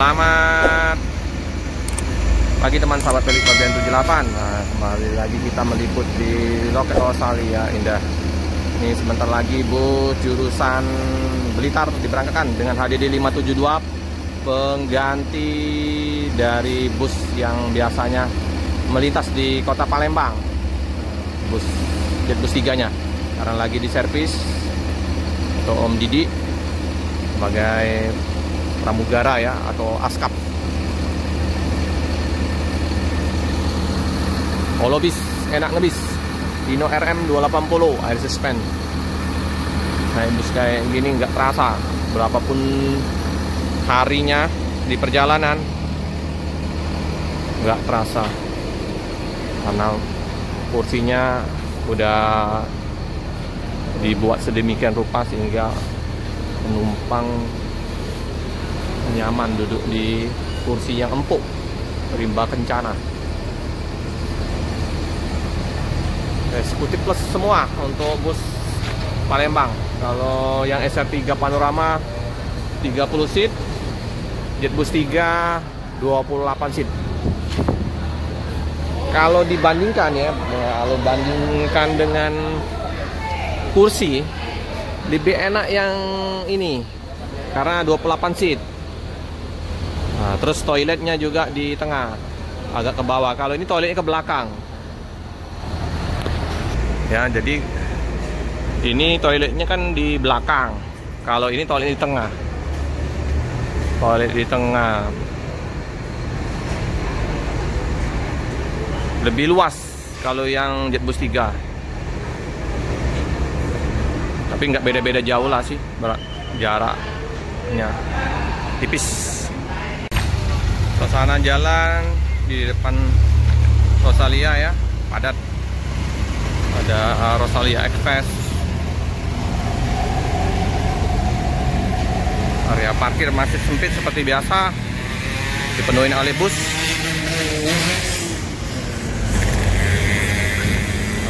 Selamat pagi teman sahabat Pelik Bagian 78. Nah, kembali lagi kita meliput di loket Rosalia Indah. Ini sebentar lagi bus jurusan Blitar diberangkatkan dengan HDD 572, pengganti dari bus yang biasanya melintas di kota Palembang. Bus Jetbus 3-nya sekarang lagi di servis atau Om Didi sebagai pramugara ya, atau askap. Holobis enak ngebis, Dino RM 280 air suspen. Naik bus kayak gini nggak terasa berapapun harinya di perjalanan, nggak terasa karena kursinya udah dibuat sedemikian rupa sehingga penumpang nyaman duduk di kursi yang empuk, rimba kencana. Eksekutif plus semua untuk bus Palembang. Kalau yang SR3 Panorama 30 seat, Jetbus 3 28 seat. Kalau dibandingkan ya, kalau bandingkan dengan kursi, lebih enak yang ini karena 28 seat. Nah, terus toiletnya juga di tengah, agak ke bawah. Kalau ini toiletnya ke belakang. Ya, jadi ini toiletnya kan di belakang. Kalau ini toilet di tengah. Toilet di tengah. Lebih luas kalau yang Jetbus 3. Tapi nggak beda-beda jauh lah sih, jaraknya tipis. Suasana jalan di depan Rosalia ya, padat. Ada Rosalia Express. Area parkir masih sempit seperti biasa, dipenuhi oleh bus.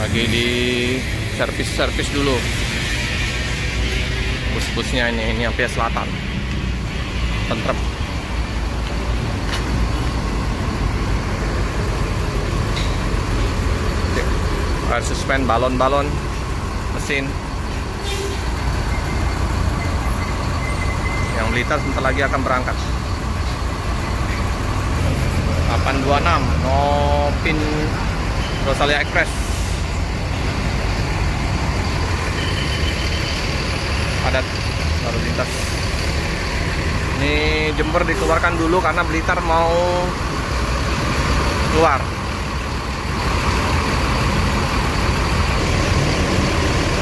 Lagi di servis dulu bus-busnya ini yang via selatan. Tentrep. Air suspen, balon-balon, mesin. Yang Blitar sebentar lagi akan berangkat. 826 Nopin Rosalia Express. Padat baru lintas. Ini Jember dikeluarkan dulu karena Blitar mau keluar.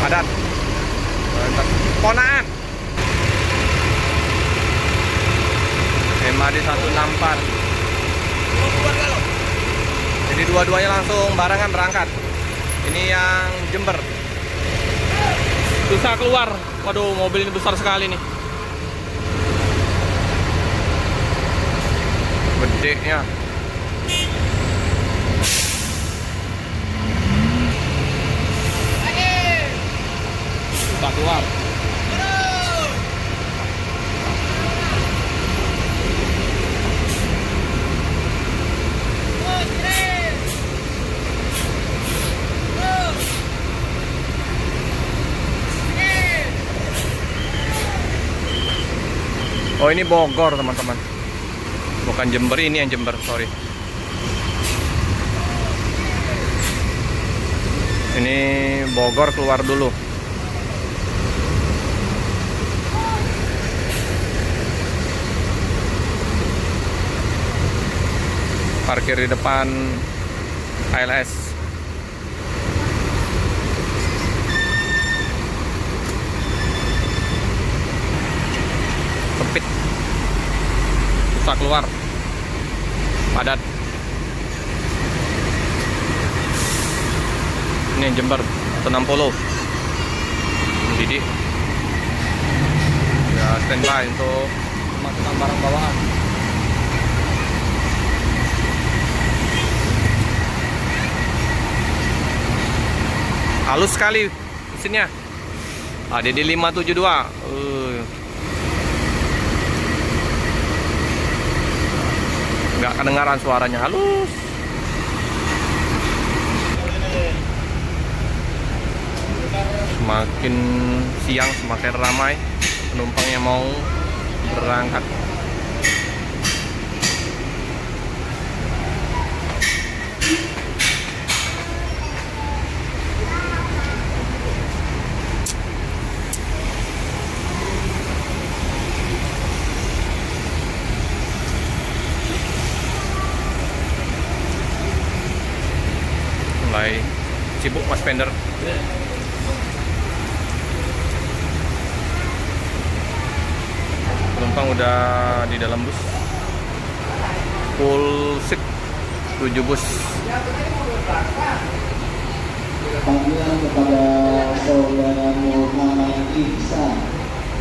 Padat. Ponaan. MAD 164. Jadi dua-duanya langsung barengan berangkat. Ini yang Jember. Susah keluar. Waduh, mobil ini besar sekali nih. Gedenya. Susah keluar. Oh, ini Bogor teman-teman, bukan Jember. Ini yang Jember, sorry. Ini Bogor keluar dulu. Parkir di depan ALS. Sempit, susah keluar, padat. Ini yang Jember 160 Didi ya, standby untuk memasukkan barang bawaan. Halus sekali mesinnya, HDD 572. nggak kedengaran suaranya, halus. Semakin siang semakin ramai penumpang yang mau berangkat. Mulai sibuk Mas Pender. Penumpang udah di dalam bus, full seat, 7 bus. Panggilan kepada saudara Muhammad Ihsan.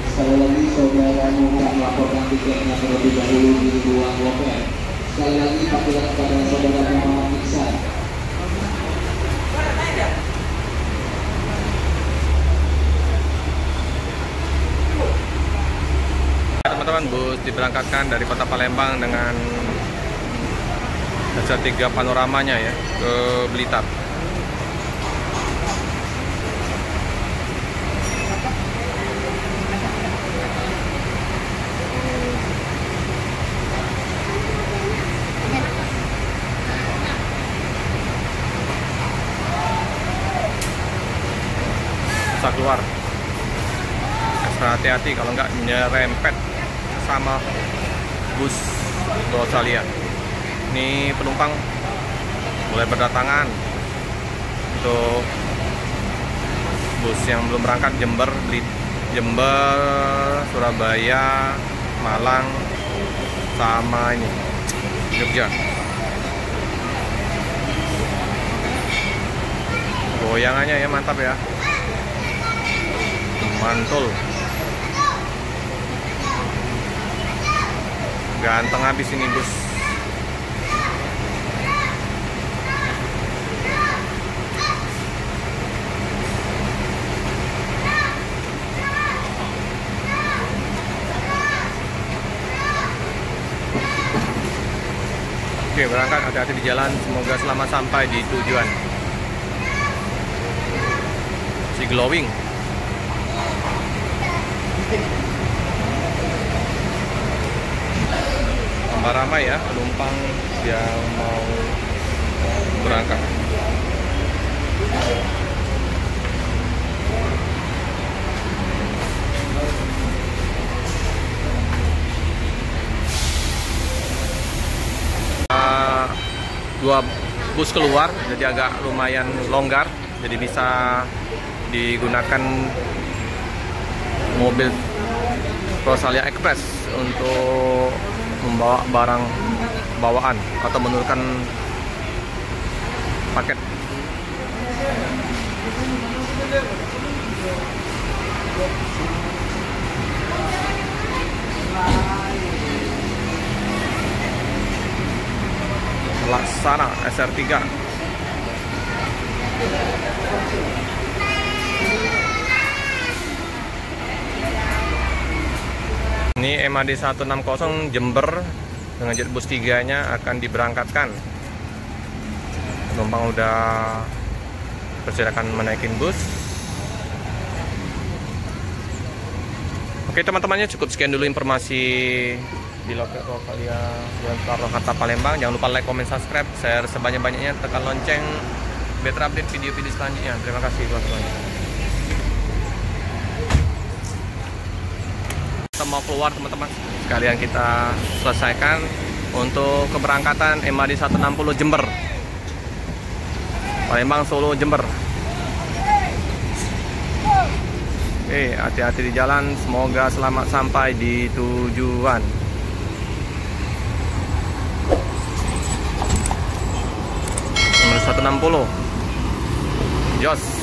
Sekali lagi saudara Muhammad melaporkan tiketnya terlebih dahulu di ruang loket. Sekali lagi panggilan kepada saudara Muhammad Ihsan. Teman-teman, bus diberangkatkan dari kota Palembang dengan hasil 3 panoramanya ya ke Blitar. Bisa keluar, ekstra hati-hati kalau nggak nyerempet sama bus Australia. Ini penumpang mulai berdatangan untuk bus yang belum berangkat, Jember, Surabaya, Malang, sama ini Jogja. Goyangannya ya mantap ya, mantul. Ganteng habis ini bus. Oke, berangkat, hati-hati di jalan. Semoga selamat sampai di tujuan. Si glowing. Tambah ramai ya penumpang yang mau berangkat. Dua bus keluar, jadi agak lumayan longgar, jadi bisa digunakan mobil Australia Express untuk membawa barang bawaan atau menurunkan paket. Laksana SR3. Ini MAD 160 Jember dengan jet bus 3-nya akan diberangkatkan. Penumpang udah persilakan menaikin bus. Oke teman-temannya, cukup sekian dulu informasi di loket Australia Soekarno-Hatta Palembang. Jangan lupa like, comment, subscribe, share sebanyak-banyaknya, tekan lonceng biar terupdate video-video selanjutnya. Terima kasih teman-teman. Kita mau keluar teman-teman, sekalian kita selesaikan untuk keberangkatan MAD 160 Jember, Palembang, Solo, Jember. Oke, hati-hati di jalan, semoga selamat sampai di tujuan. Nomor 160 Jos.